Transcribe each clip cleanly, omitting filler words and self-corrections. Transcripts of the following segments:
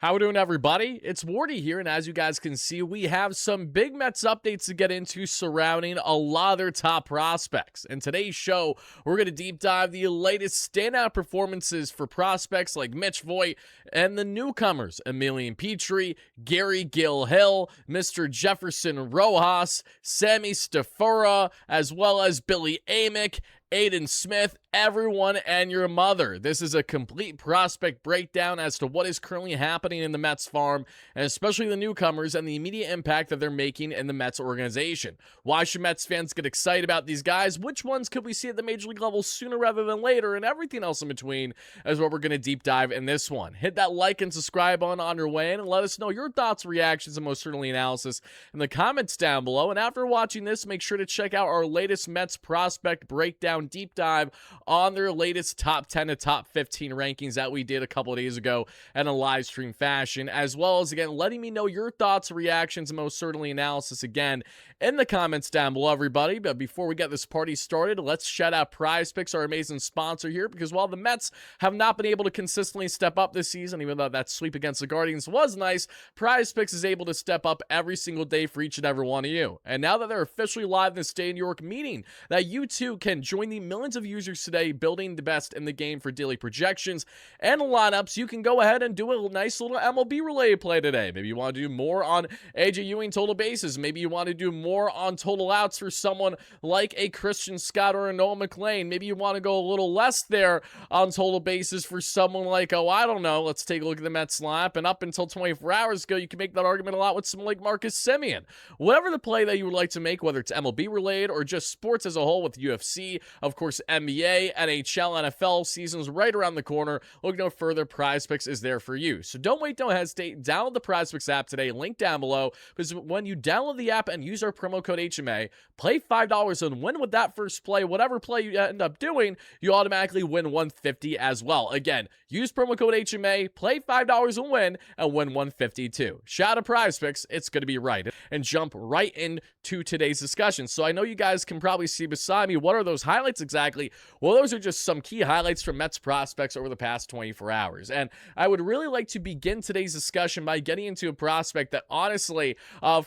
How we doing, everybody? It's Wardy here, and as you guys can see, we have some big Mets updates to get into surrounding a lot of their top prospects. In today's show, we're going to deep dive the latest standout performances for prospects like Mitch Voit and the newcomers, Emilien Pitre, Gary Gill-Hill, Mr. Jefferson Rojos, Sammy Stafura, as well as Billy Amick, Aiden Smith, everyone and your mother. This is a complete prospect breakdown as to what is currently happening in the Mets farm, and especially the newcomers and the immediate impact that they're making in the Mets organization. Why should Mets fans get excited about these guys? Which ones could we see at the major league level sooner rather than later? And everything else in between is what we're going to deep dive in this one. Hit that like and subscribe on your way in, and let us know your thoughts, reactions, and most certainly analysis in the comments down below. And after watching this, make sure to check out our latest Mets prospect breakdown deep dive on their latest top 10 to top 15 rankings that we did a couple of days ago in a live stream fashion, as well as again letting me know your thoughts, reactions, and most certainly analysis again in the comments down below, everybody. But before we get this party started, let's shout out PrizePicks, our amazing sponsor here, because while the Mets have not been able to consistently step up this season, even though that sweep against the Guardians was nice, PrizePicks is able to step up every single day for each and every one of you. And now that they're officially live in the state of New York, meaning that you too can join the millions of users today building the best in the game for daily projections and lineups, you can go ahead and do a nice little MLB related play today. Maybe you want to do more on AJ Ewing total bases. Maybe you want to do more on total outs for someone like a Christian Scott or a Noah McLean. Maybe you want to go a little less there on total bases for someone like, oh, I don't know, let's take a look at the Mets lineup. And up until 24 hours ago, you can make that argument a lot with someone like Marcus Semien. Whatever the play that you would like to make, whether it's MLB related or just sports as a whole with UFC, of course, NBA, NHL, NFL seasons right around the corner. Look no further, PrizePicks is there for you. So don't wait, don't hesitate. Download the PrizePicks app today, link down below, because when you download the app and use our promo code HMA, play $5 and win with that first play. Whatever play you end up doing, you automatically win $150 as well. Again, use promo code HMA, play $5 and win $150 too. Shout out to PrizePicks, it's going to be right. And jump right into today's discussion. So I know you guys can probably see beside me, what are those highlights exactly? Well, those are just some key highlights from Mets prospects over the past 24 hours. And I would really like to begin today's discussion by getting into a prospect that honestly,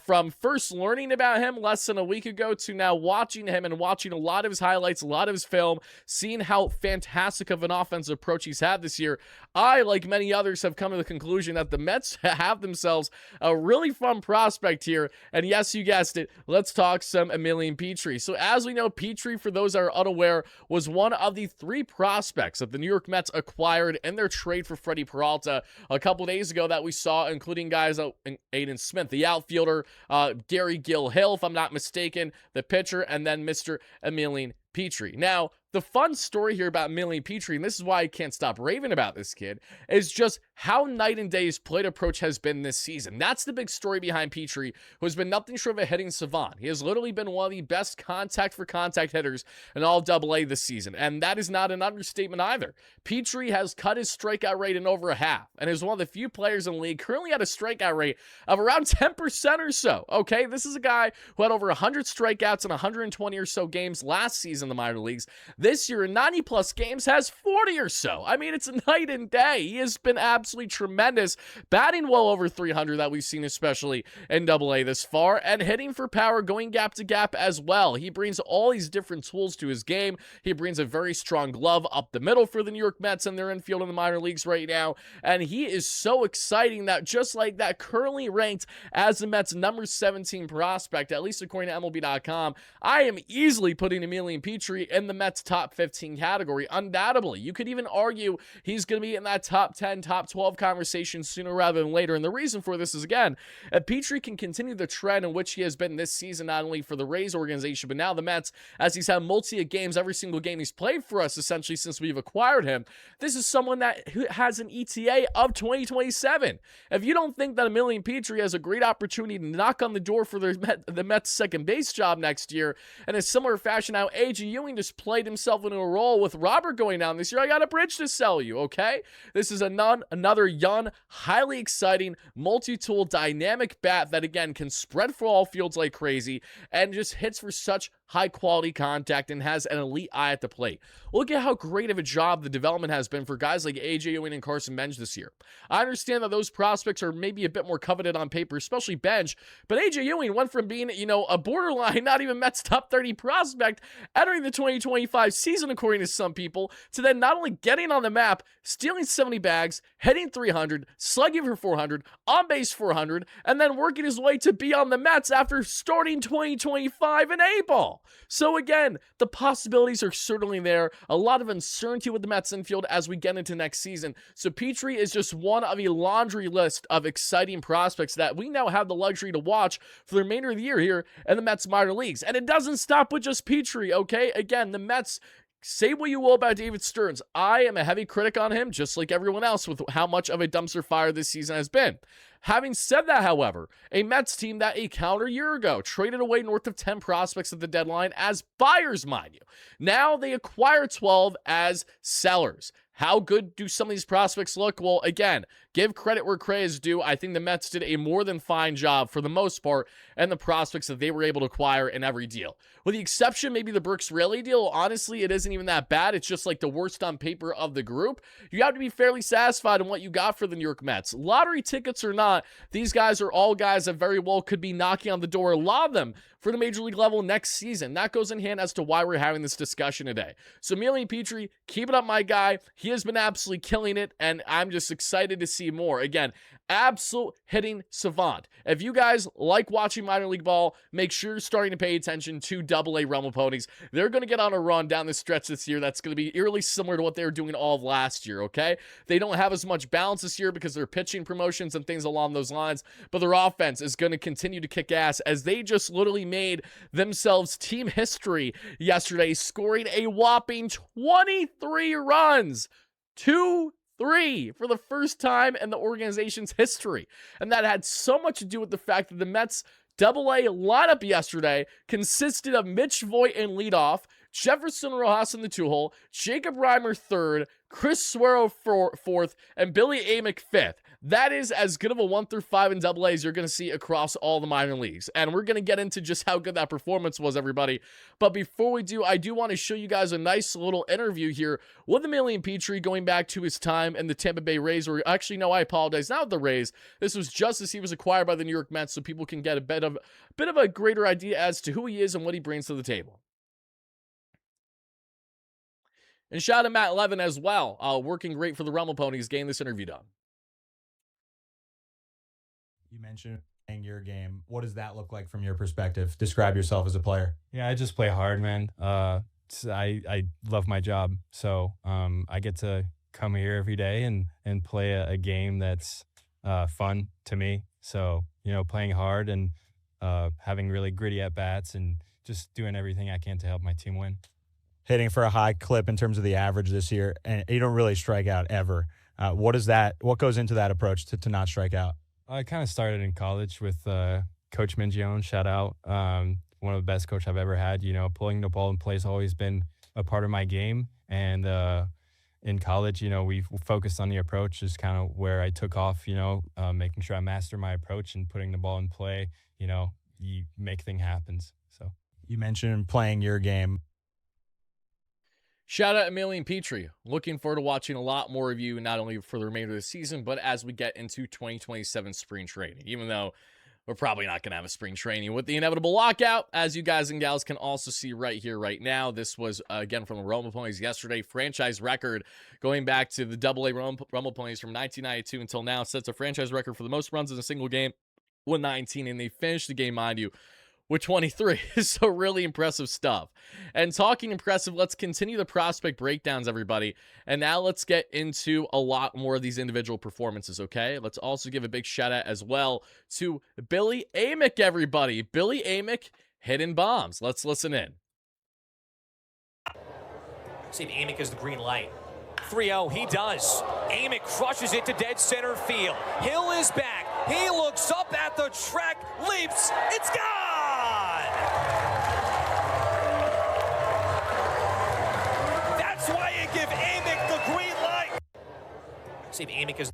from first learning about him less than a week ago to now watching him and watching a lot of his highlights, a lot of his film, seeing how fantastic of an offensive approach he's had this year, I, like many others, have come to the conclusion that the Mets have themselves a really fun prospect here. And yes, you guessed it, let's talk some Emilien Pitre. So as we know, Pitre, for those that are unaware, was one of the three prospects that the New York Mets acquired in their trade for Freddie Peralta a couple days ago that we saw, including guys like Aiden Smith, the outfielder, Gary Gill-Hill, if I'm not mistaken, the pitcher, and then Mr. Emilien Pitre. Now, the fun story here about Emilien Pitre, and this is why I can't stop raving about this kid, is just how night and day his plate approach has been this season. That's the big story behind Pitre, who has been nothing short of a hitting savant. He has literally been one of the best contact-for-contact hitters in all AA this season, and that is not an understatement either. Pitre has cut his strikeout rate in over a half, and is one of the few players in the league currently at a strikeout rate of around 10% or so. Okay, this is a guy who had over 100 strikeouts in 120 or so games last season in the minor leagues. This year, in 90-plus games, has 40 or so. I mean, it's night and day. He has been absolutely tremendous, batting well over 300 that we've seen, especially in AA this far, and hitting for power, going gap to gap as well. He brings all these different tools to his game. He brings a very strong glove up the middle for the New York Mets and their infield in the minor leagues right now, and he is so exciting that just like that, currently ranked as the Mets' number 17 prospect, at least according to MLB.com, I am easily putting Emilien Pitre in the Mets' top 15 category, undoubtedly. You could even argue he's going to be in that top 10, top 12 conversation sooner rather than later, and the reason for this is, again, if Pitre can continue the trend in which he has been this season, not only for the Rays organization, but now the Mets, as he's had multi-games every single game he's played for us, essentially, since we've acquired him, this is someone that has an ETA of 2027. If you don't think that Emilien Pitre has a great opportunity to knock on the door for the Mets' second base job next year, in a similar fashion how AJ Ewing just played himself into a role with Robert going down this year, I got a bridge to sell you, okay? This is another young, highly exciting, multi-tool, dynamic bat that, again, can spread for all fields like crazy and just hits for such high quality contact, and has an elite eye at the plate. Look at how great of a job the development has been for guys like AJ Ewing and Carson Bench this year. I understand that those prospects are maybe a bit more coveted on paper, especially Bench, but AJ Ewing went from being, a borderline, not even Mets top 30 prospect entering the 2025 season, according to some people, to then not only getting on the map, stealing 70 bags, hitting 300, slugging for 400, on base 400, and then working his way to be on the Mets after starting 2025 in A-ball. So again, the possibilities are certainly there. A lot of uncertainty with the Mets infield as we get into next season. So Pitre is just one of a laundry list of exciting prospects that we now have the luxury to watch for the remainder of the year here in the Mets minor leagues. And it doesn't stop with just Pitre, okay? Again, the Mets, say what you will about David Stearns. I am a heavy critic on him, just like everyone else, with how much of a dumpster fire this season has been. Having said that, however, a Mets team that a calendar year ago traded away north of 10 prospects at the deadline as buyers, mind you. Now they acquire 12 as sellers. How good do some of these prospects look? Well, again, give credit where credit is due. I think the Mets did a more than fine job for the most part and the prospects that they were able to acquire in every deal. With the exception, maybe the Brooks Raley deal. Honestly, it isn't even that bad. It's just like the worst on paper of the group. You have to be fairly satisfied in what you got for the New York Mets. Lottery tickets or not, these guys are all guys that very well could be knocking on the door, a lot of them, for the major league level next season. That goes in hand as to why we're having this discussion today. So Emilien Pitre, keep it up, my guy. He has been absolutely killing it, and I'm just excited to see more. Again, absolute hitting savant. If you guys like watching minor league ball, make sure you're starting to pay attention to AA Rumble Ponies. They're going to get on a run down the stretch this year that's going to be eerily similar to what they were doing all of last year, okay? They don't have as much balance this year because they're pitching promotions and things along those lines, but their offense is going to continue to kick ass as they just literally made themselves team history yesterday, scoring a whopping 23 runs. 2-3 for the first time in the organization's history. And that had so much to do with the fact that the Mets AA lineup yesterday consisted of Mitch Voit in leadoff, Jefferson Rojos in the 2-hole, Jacob Reimer third, Chris Suero fourth, and Billy Amick fifth. That is as good of a 1 through 5 in AA as you're going to see across all the minor leagues. And we're going to get into just how good that performance was, everybody. But before we do, I do want to show you guys a nice little interview here with Emilien Pitre going back to his time in the Tampa Bay Rays. Or actually, no, I apologize. Not with the Rays. This was just as he was acquired by the New York Mets, so people can get a bit of a greater idea as to who he is and what he brings to the table. And shout out to Matt Levin as well, working great for the Rumble Ponies, getting this interview done. You mentioned playing your game. What does that look like from your perspective? Describe yourself as a player. Yeah, I just play hard, man. I love my job, so I get to come here every day and play a game that's fun to me. So playing hard and having really gritty at bats and just doing everything I can to help my team win. Hitting for a high clip in terms of the average this year, and you don't really strike out ever. What goes into that approach to not strike out? I kind of started in college with Coach Mingione, shout out. One of the best coach I've ever had. Pulling the ball in play has always been a part of my game. And in college, we focused on the approach is kind of where I took off, making sure I master my approach and putting the ball in play. You make things happen. So you mentioned playing your game. Shout out Emilien Pitre. Looking forward to watching a lot more of you, not only for the remainder of the season, but as we get into 2027 spring training, even though we're probably not going to have a spring training with the inevitable lockout, as you guys and gals can also see right here, right now. This was, again, from the Rumble Ponies yesterday. Franchise record going back to the AA Rumble Ponies from 1992 until now. Sets a franchise record for the most runs in a single game with 19, and they finished the game, mind you, with 23. So really impressive stuff. And talking impressive, let's continue the prospect breakdowns, everybody. And now let's get into a lot more of these individual performances, okay? Let's also give a big shout out as well to Billy Amick, everybody. Billy Amick hitting bombs. Let's listen in. See if Amick has the green light. 3-0, he does. Amick crushes it to dead center field. Hill is back. He looks up at the track, leaps, it's gone! That's why you give Amick the green light. See if Amick is...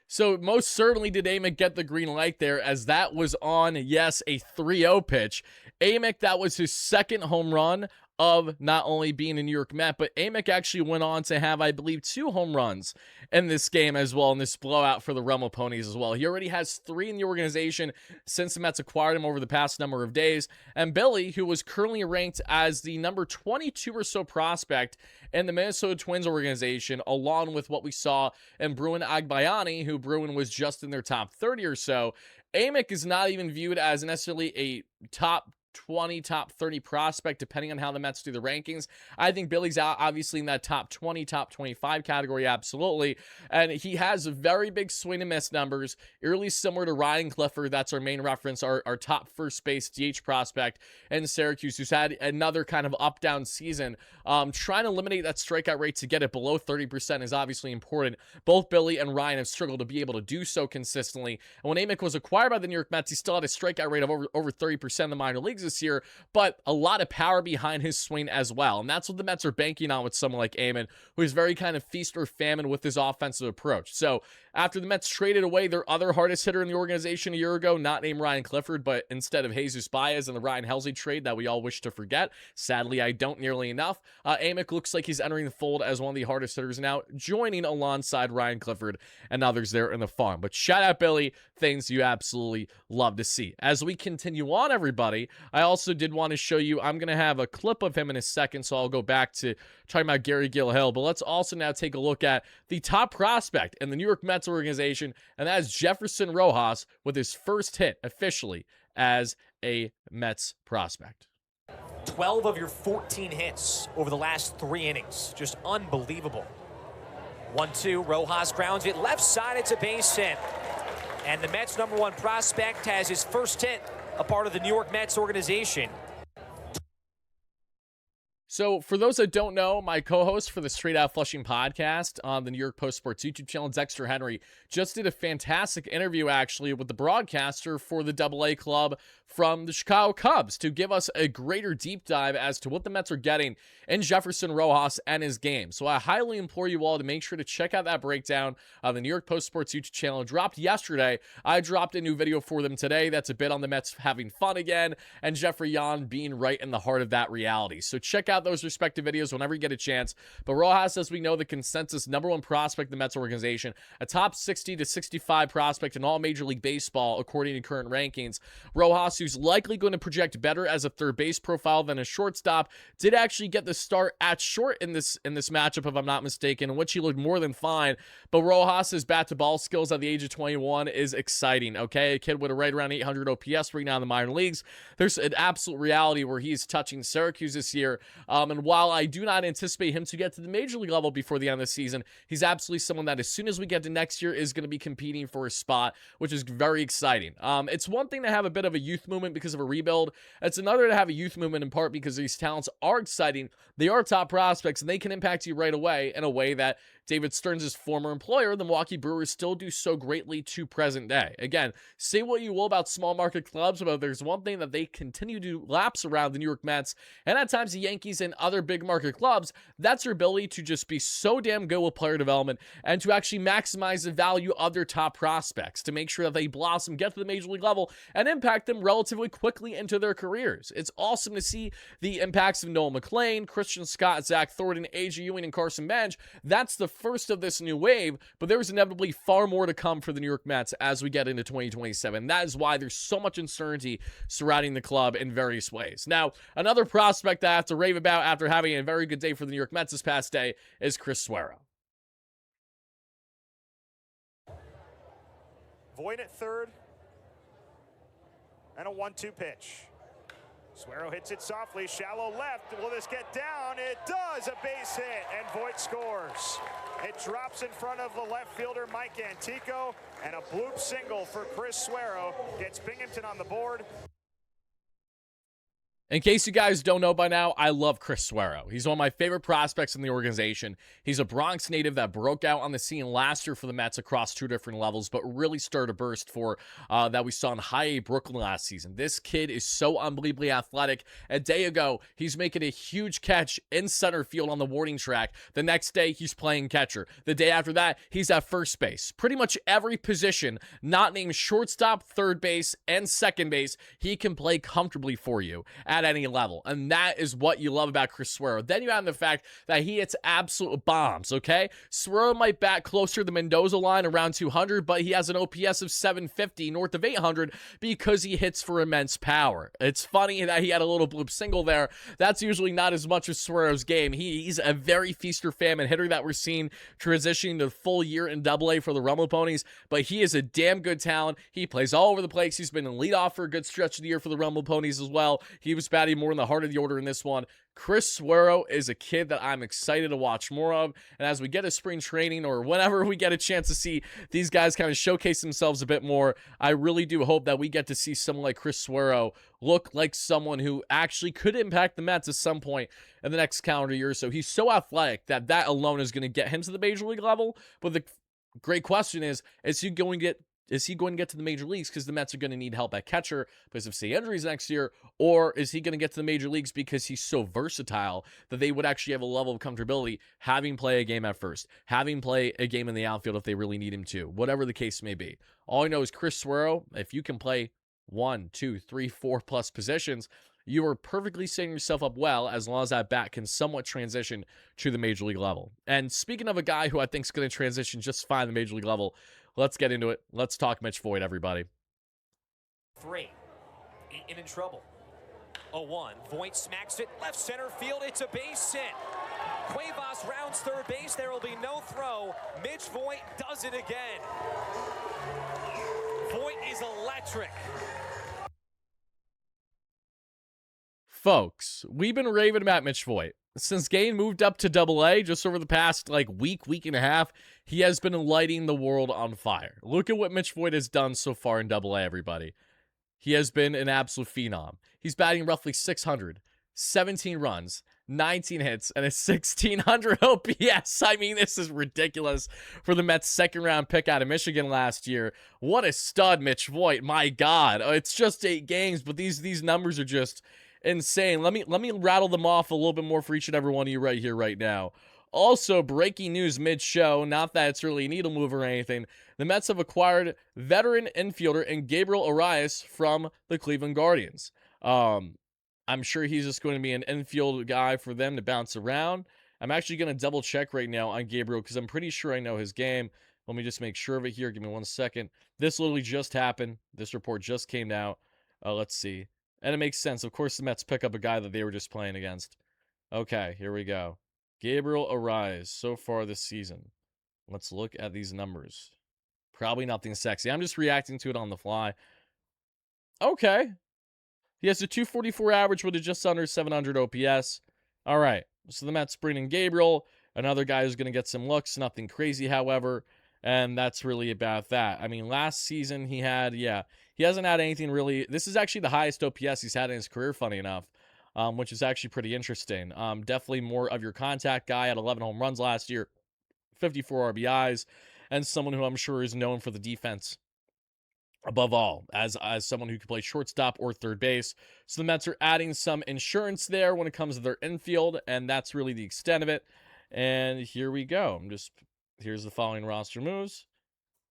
So most certainly did Amick get the green light there, as that was on, yes, a 3-0 pitch. Amick, that was his second home run of not only being a New York Met, but Amick actually went on to have, I believe, 2 home runs in this game as well, in this blowout for the Remo Ponies as well. He already has 3 in the organization since the Mets acquired him over the past number of days. And Billy, who was currently ranked as the number 22 or so prospect in the Minnesota Twins organization, along with what we saw in Bruin Agbayani, who Bruin was just in their top 30 or so, Amick is not even viewed as necessarily a top 20, top 30 prospect, depending on how the Mets do the rankings. I think Billy's out, obviously, in that top 20, top 25 category, absolutely. And he has very big swing and miss numbers, eerily similar to Ryan Clifford. That's our main reference, our top first base DH prospect in Syracuse, who's had another kind of up-down season. Trying to eliminate that strikeout rate to get it below 30% is obviously important. Both Billy and Ryan have struggled to be able to do so consistently. And when Amick was acquired by the New York Mets, he still had a strikeout rate of over 30% in the minor leagues this year, but a lot of power behind his swing as well. And that's what the Mets are banking on with someone like Aiden, who is very kind of feast or famine with his offensive approach. So after the Mets traded away their other hardest hitter in the organization a year ago, not named Ryan Clifford, but instead of Jesus Baez and the Ryan Helsley trade that we all wish to forget, sadly I don't nearly enough, Amick looks like he's entering the fold as one of the hardest hitters now, joining alongside Ryan Clifford and others there in the farm. But shout out Billy, things you absolutely love to see. As we continue on, everybody, I also did want to show you, I'm going to have a clip of him in a second, so I'll go back to talking about Gary Gilhill, but let's also now take a look at the top prospect in the New York Mets organization, and that is Jefferson Rojos with his first hit officially as a Mets prospect. 12 of your 14 hits over the last 3 innings. Just unbelievable. 1-2, Rojas grounds it left side, it's a base hit. And the Mets' #1 prospect has his first hit, a part of the New York Mets organization. So for those that don't know, my co-host for the Straight Out Flushing podcast on the New York Post Sports YouTube channel, Dexter Henry, just did a fantastic interview actually with the broadcaster for the AA club from the Chicago Cubs to give us a greater deep dive as to what the Mets are getting in Jefferson Rojos and his game. So I highly implore you all to make sure to check out that breakdown on the New York Post Sports YouTube channel. It dropped yesterday. I dropped a new video for them today that's a bit on the Mets having fun again and Jeffrey Yan being right in the heart of that reality. So check out those respective videos whenever you get a chance. But Rojas, as we know, the consensus #1 prospect in the Mets organization, a top 60 to 65 prospect in all Major League Baseball according to current rankings. Rojas, who's likely going to project better as a third base profile than a shortstop, did actually get the start at short in this matchup, if I'm not mistaken, in which he looked more than fine. But Rojas's bat to ball skills at the age of 21 is exciting. Okay, a kid with a right around 800 OPS right now in the minor leagues. There's an absolute reality where he's touching Syracuse this year. And while I do not anticipate him to get to the major league level before the end of the season, he's absolutely someone that as soon as we get to next year is going to be competing for a spot, which is very exciting. It's one thing to have a bit of a youth movement because of a rebuild. It's another to have a youth movement in part because these talents are exciting. They are top prospects and they can impact you right away in a way that David Stearns' former employer, the Milwaukee Brewers, still do so greatly to present day. Again, say what you will about small market clubs, but there's one thing that they continue to lapse around the New York Mets, and at times the Yankees and other big market clubs, that's their ability to just be so damn good with player development and to actually maximize the value of their top prospects to make sure that they blossom, get to the major league level, and impact them relatively quickly into their careers. It's awesome to see the impacts of Noel McLean, Christian Scott, Zach Thornton, A.J. Ewing, and Carson Bench. That's the first of this new wave, but there's inevitably far more to come for the New York Mets as we get into 2027. That is why there's so much uncertainty surrounding the club in various ways. Now, another prospect that I have to rave about after having a very good day for the New York Mets this past day is Chris Suero. Voit at third, and a 1-2 pitch. Suero hits it softly, shallow left. Will this get down? It does, a base hit, and Voit scores. It drops in front of the left fielder, Mike Antico, and a bloop single for Chris Suero gets Binghamton on the board. In case you guys don't know by now, I love Chris Suero. He's one of my favorite prospects in the organization. He's a Bronx native that broke out on the scene last year for the Mets across 2 different levels, but really started a burst for that we saw in High A Brooklyn last season. This kid is so unbelievably athletic. A day ago, he's making a huge catch in center field on the warning track. The next day, he's playing catcher. The day after that, he's at first base. Pretty much every position, not named shortstop, third base, and second base, he can play comfortably for you at any level. And that is what you love about Chris Suero. Then you have the fact that he hits absolute bombs, okay? Suero might bat closer to the Mendoza line around 200, but he has an OPS of 750 north of 800 because he hits for immense power. It's funny that he had a little bloop single there. That's usually not as much as Suero's game. He's a very feast or famine hitter that we're seeing transitioning to full year in AA for the Rumble Ponies, but he is a damn good talent. He plays all over the place. He's been in leadoff for a good stretch of the year for the Rumble Ponies as well. He was batting more in the heart of the order in this one. Chris Suero is a kid that I'm excited to watch more of, and as we get a spring training or whenever we get a chance to see these guys kind of showcase themselves a bit more, I really do hope that we get to see someone like Chris Suero look like someone who actually could impact the Mets at some point in the next calendar year. So he's so athletic that alone is going to get him to the major league level. But the great question is he going to get to the major leagues because the Mets are going to need help at catcher because of, say, injuries next year? Or is he going to get to the major leagues because he's so versatile that they would actually have a level of comfortability having play a game at first, having play a game in the outfield if they really need him to, whatever the case may be. All I know is Chris Suero, if you can play 1, 2, 3, 4 plus positions, you are perfectly setting yourself up well as long as that bat can somewhat transition to the major league level. And speaking of a guy who I think is going to transition just fine to the major league level, let's get into it. Let's talk Mitch Voit, everybody. 3. Aiden in trouble. 0-1. Voit smacks it left center field. It's a base hit. Cuevas rounds third base. There will be no throw. Mitch Voit does it again. Voit is electric. Folks, we've been raving about Mitch Voit. Since Gain moved up to AA just over the past week and a half, he has been lighting the world on fire. Look at what Mitch Voit has done so far in AA, everybody. He has been an absolute phenom. He's batting roughly 600, 17 runs, 19 hits, and a 1,600 OPS. I mean, this is ridiculous for the Mets' second-round pick out of Michigan last year. What a stud, Mitch Voit. My God. It's just 8 games, but these numbers are just insane. Let me rattle them off a little bit more for each and every one of you right here, right now. Also, breaking news mid-show, not that it's really a needle mover or anything, the Mets have acquired veteran infielder and Gabriel Arias from the Cleveland Guardians. I'm sure he's just going to be an infield guy for them to bounce around. I'm actually going to double check right now on Gabriel because I'm pretty sure I know his game. Let me just make sure of it here. Give me 1 second. This literally just happened. This report just came out. Let's see. And it makes sense. Of course, the Mets pick up a guy that they were just playing against. Okay, here we go. Gabriel Arias so far this season. Let's look at these numbers. Probably nothing sexy. I'm just reacting to it on the fly. Okay. He has a 244 average with a just under 700 OPS. All right. So the Mets bring in Gabriel. Another guy who's going to get some looks. Nothing crazy, however. And that's really about that. I mean, last season he had, he hasn't had anything really. This is actually the highest OPS he's had in his career, funny enough, which is actually pretty interesting. Definitely more of your contact guy at 11 home runs last year, 54 RBIs, and someone who I'm sure is known for the defense above all, as someone who can play shortstop or third base. So the Mets are adding some insurance there when it comes to their infield, and that's really the extent of it. And here we go. Here's the following roster moves.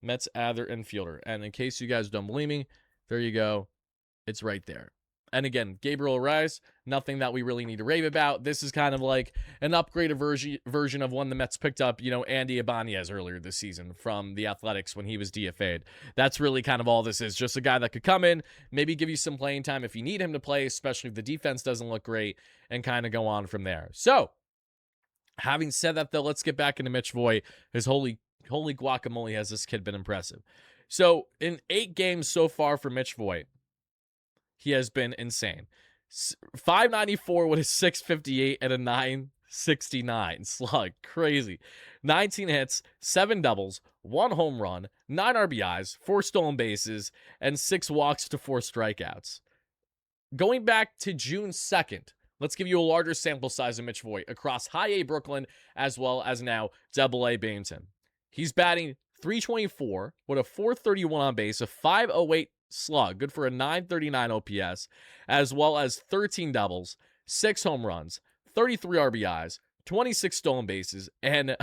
Mets add their infielder. And in case you guys don't believe me, there you go. It's right there. And again, Gabriel Arias, nothing that we really need to rave about. This is kind of like an upgraded version of one the Mets picked up, Andy Ibanez earlier this season from the Athletics when he was DFA'd. That's really kind of all this is. Just a guy that could come in, maybe give you some playing time if you need him to play, especially if the defense doesn't look great, and kind of go on from there. So, having said that, though, let's get back into Mitch Voit. His holy guacamole, has this kid been impressive. So, in 8 games so far for Mitch Voit, he has been insane. 594 with a 658 and a 969 slug. Crazy. 19 hits, 7 doubles, 1 home run, 9 RBIs, 4 stolen bases, and 6 walks to 4 strikeouts. going back to June 2nd, let's give you a larger sample size of Mitch Voit across High A Brooklyn as well as now Double A Binghamton. He's batting .324 with a .431 on base, a .508 slug, good for a .939 OPS, as well as 13 doubles, 6 home runs, 33 RBIs, 26 stolen bases, and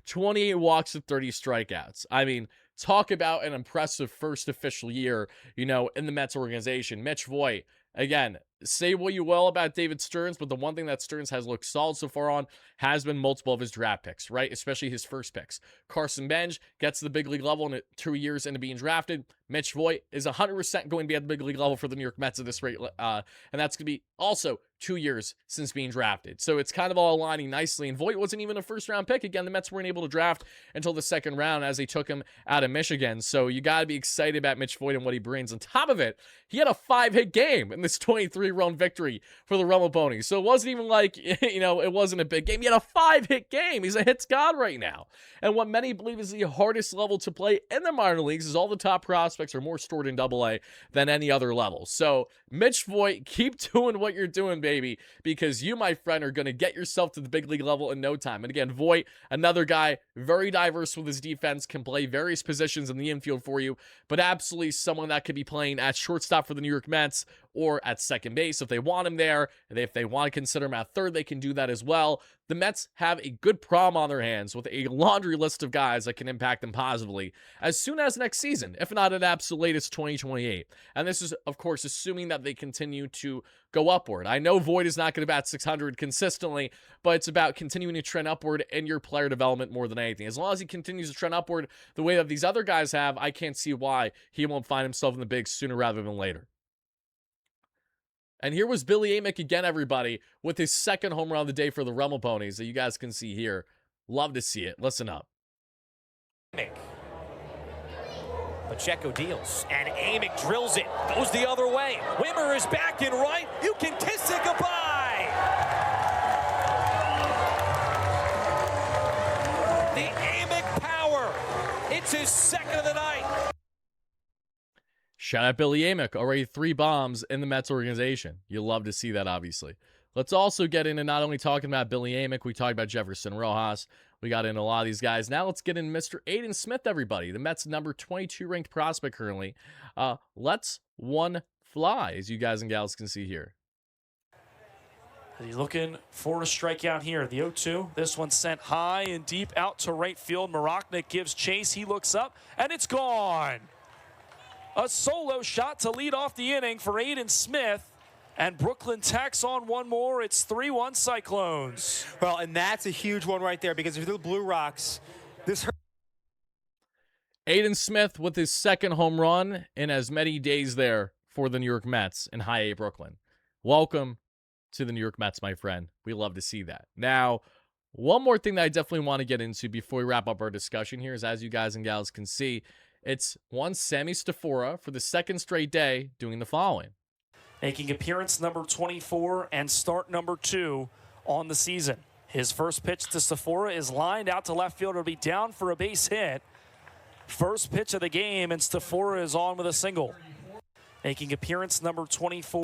28 walks and 30 strikeouts. I mean, talk about an impressive first official year, in the Mets organization. Mitch Voit, again, say what you will about David Stearns, but the one thing that Stearns has looked solid so far on has been multiple of his draft picks, right? Especially his first picks. Carson Bench gets to the big league level in 2 years into being drafted. Mitch Voit is 100% going to be at the big league level for the New York Mets at this rate, and that's going to be also 2 years since being drafted. So it's kind of all aligning nicely, and Voit wasn't even a first-round pick. Again, the Mets weren't able to draft until the second round as they took him out of Michigan. So you got to be excited about Mitch Voit and what he brings. On top of it, he had a 5-hit game in this 23-run victory for the Rumble Ponies. So it wasn't even like, it wasn't a big game. He had a 5-hit game. He's a hits god right now. And what many believe is the hardest level to play in the minor leagues is all the top prospects are more stored in Double-A than any other level. So Mitch Voit, keep doing what you're doing, baby, because you, my friend, are going to get yourself to the big league level in no time. And again, Voit, another guy, very diverse with his defense, can play various positions in the infield for you, but absolutely someone that could be playing at shortstop for the New York Mets or at second base if they want him there. And if they want to consider him at third, they can do that as well. The Mets have a good problem on their hands with a laundry list of guys that can impact them positively as soon as next season, if not at absolute latest 2028. And this is, of course, assuming that they continue to go upward. I know Voit is not going to bat 600 consistently, but it's about continuing to trend upward in your player development more than anything. As long as he continues to trend upward the way that these other guys have, I can't see why he won't find himself in the bigs sooner rather than later. And here was Billy Amick again, everybody, with his second home run of the day for the Rumble Ponies that you guys can see here. Love to see it. Listen up. Amick. Pacheco deals, and Amick drills it. Goes the other way. Wimmer is back in right. You can kiss it goodbye. The Amick power. It's his second of the night. Shout out Billy Amick, already 3 bombs in the Mets organization. You love to see that, obviously. Let's also get into not only talking about Billy Amick, we talked about Jefferson Rojos. We got into a lot of these guys. Now let's get in Mr. Aiden Smith, everybody. The Mets' number 22 ranked prospect currently. Let's one fly, as you guys and gals can see here. He's looking for a strikeout here. The 0-2. This one sent high and deep out to right field. Maroknik gives chase. He looks up, and it's gone. A solo shot to lead off the inning for Aiden Smith. And Brooklyn tacks on one more. It's 3-1 Cyclones. Well, and that's a huge one right there because if the Blue Rocks, this hurt. Aiden Smith with his second home run in as many days there for the New York Mets in High A Brooklyn. Welcome to the New York Mets, my friend. We love to see that. Now, one more thing that I definitely want to get into before we wrap up our discussion here is, as you guys and gals can see, it's one Sammy Stafura for the second straight day doing the following. Making appearance number 24 and start number 2 on the season. His first pitch to Stafura is lined out to left field. It'll be down for a base hit. First pitch of the game, and Stafura is on with a single. Making appearance number 24.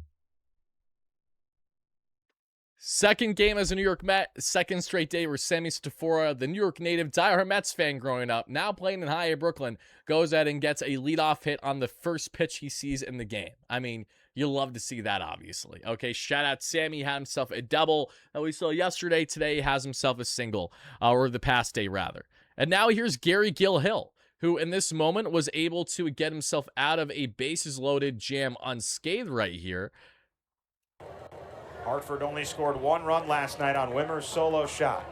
Second game as a New York Met, second straight day where Sammy Stafura, the New York native diehard Mets fan growing up, now playing in High A Brooklyn, goes out and gets a leadoff hit on the first pitch he sees in the game. I mean, you love to see that, obviously. Okay, shout out Sammy. He had himself a double that we saw yesterday. Today he has himself a single, or the past day, rather. And now here's Gary Gil-Hill, who in this moment was able to get himself out of a bases-loaded jam unscathed right here. Hartford only scored 1 run last night on Wimmer's solo shot.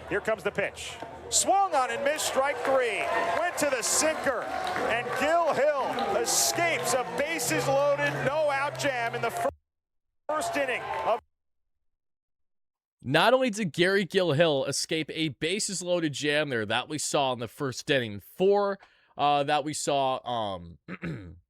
Here comes the pitch. Swung on and missed, strike 3. Went to the sinker, and Gil-Hill escapes a bases-loaded, no-out jam in the first inning of. Not only did Gary Gil-Hill escape a bases-loaded jam there that we saw in the first inning, 4 that we saw,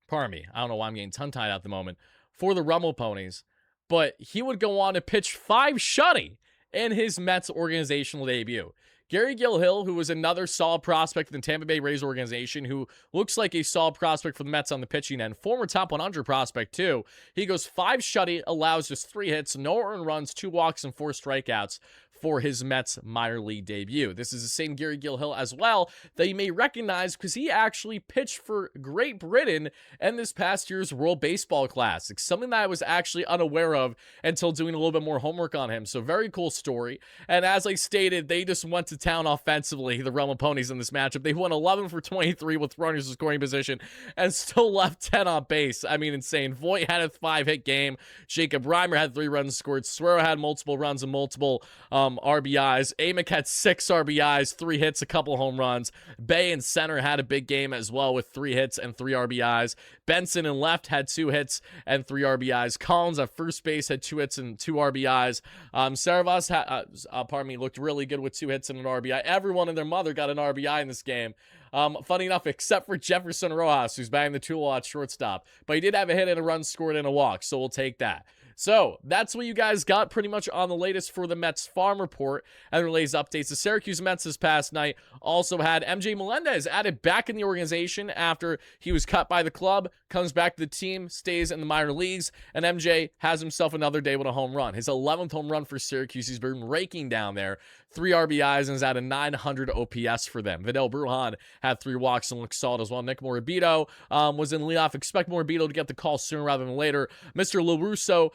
pardon me, I don't know why I'm getting tongue-tied at the moment, for the Rumble Ponies, but he would go on to pitch 5 shutting in his Mets organizational debut. Gary Gil-Hill, who was another solid prospect in the Tampa Bay Rays organization, who looks like a solid prospect for the Mets on the pitching end, former top 100 prospect too. He goes 5 shutout, allows just 3 hits, no earned runs, 2 walks, and 4 strikeouts for his Mets minor league debut. This is the same Gary Gil-Hill as well that you may recognize because he actually pitched for Great Britain in this past year's World Baseball Classic, something that I was actually unaware of until doing a little bit more homework on him. So very cool story. And as I stated, they just went to town offensively, the Realm of Ponies in this matchup. They won 11 for 23 with runners in scoring position and still left 10 on base. I mean, insane. Voit had a 5-hit game. Jacob Reimer had 3 runs scored. Suero had multiple runs and multiple RBIs. Amick had 6 RBIs, 3 hits, a couple home runs. Bay in center had a big game as well with 3 hits and 3 RBIs. Benson in left had 2 hits and 3 RBIs. Collins at first base had 2 hits and 2 RBIs. Saravas looked really good with 2 hits and an RBI. Everyone and their mother got an RBI in this game. Funny enough, except for Jefferson Rojos, who's banging the tool at shortstop. But he did have a hit and a run scored and a walk, so we'll take that. So that's what you guys got pretty much on the latest for the Mets farm report and the latest updates. The Syracuse Mets this past night also had MJ Melendez added back in the organization after he was cut by the club, comes back to the team, stays in the minor leagues, and MJ has himself another day with a home run. His 11th home run for Syracuse. He's been raking down there. 3 RBIs and is at a 900 OPS for them. Vidal Brujan had 3 walks and looked solid as well. Nick Morabito was in leadoff. Expect Morabito to get the call sooner rather than later. Mr. LaRusso,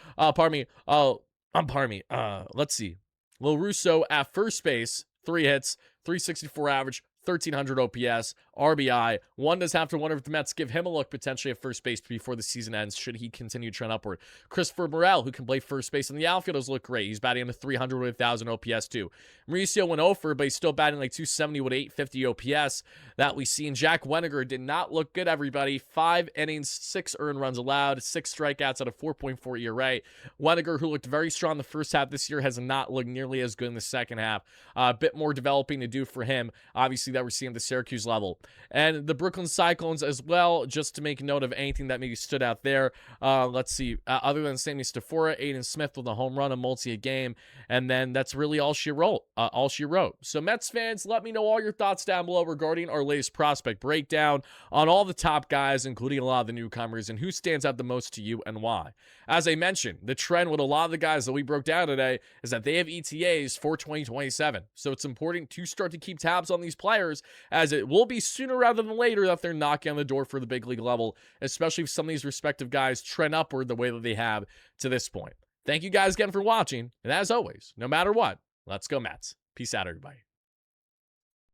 let's see. LaRusso at first base, 3 hits, 364 average, 1,300 OPS, RBI. One does have to wonder if the Mets give him a look potentially at first base before the season ends, should he continue to trend upward. Christopher Morel, who can play first base in the outfield, does look great. He's batting into 300 with 1,000 OPS too. Mauricio went over, but he's still batting like 270 with 850 OPS that we seen. Jack Weniger did not look good, everybody. 5 innings, 6 earned runs allowed, 6 strikeouts at a 4.4 ERA. Weniger, who looked very strong the first half this year, has not looked nearly as good in the second half. A bit more developing to do for him, obviously, that we're seeing at the Syracuse level. And the Brooklyn Cyclones as well, just to make note of anything that maybe stood out there. Let's see. Other than Sammy Stafura, Aiden Smith with a home run, a multi a game. And then that's really all she wrote. So Mets fans, let me know all your thoughts down below regarding our latest prospect breakdown on all the top guys, including a lot of the newcomers, and who stands out the most to you and why. As I mentioned, the trend with a lot of the guys that we broke down today is that they have ETAs for 2027. So it's important to start to keep tabs on these players, as it will be sooner rather than later that they're knocking on the door for the big league level, especially if some of these respective guys trend upward the way that they have to this point. Thank you guys again for watching, and as always, no matter what, let's go Mets. Peace out, everybody.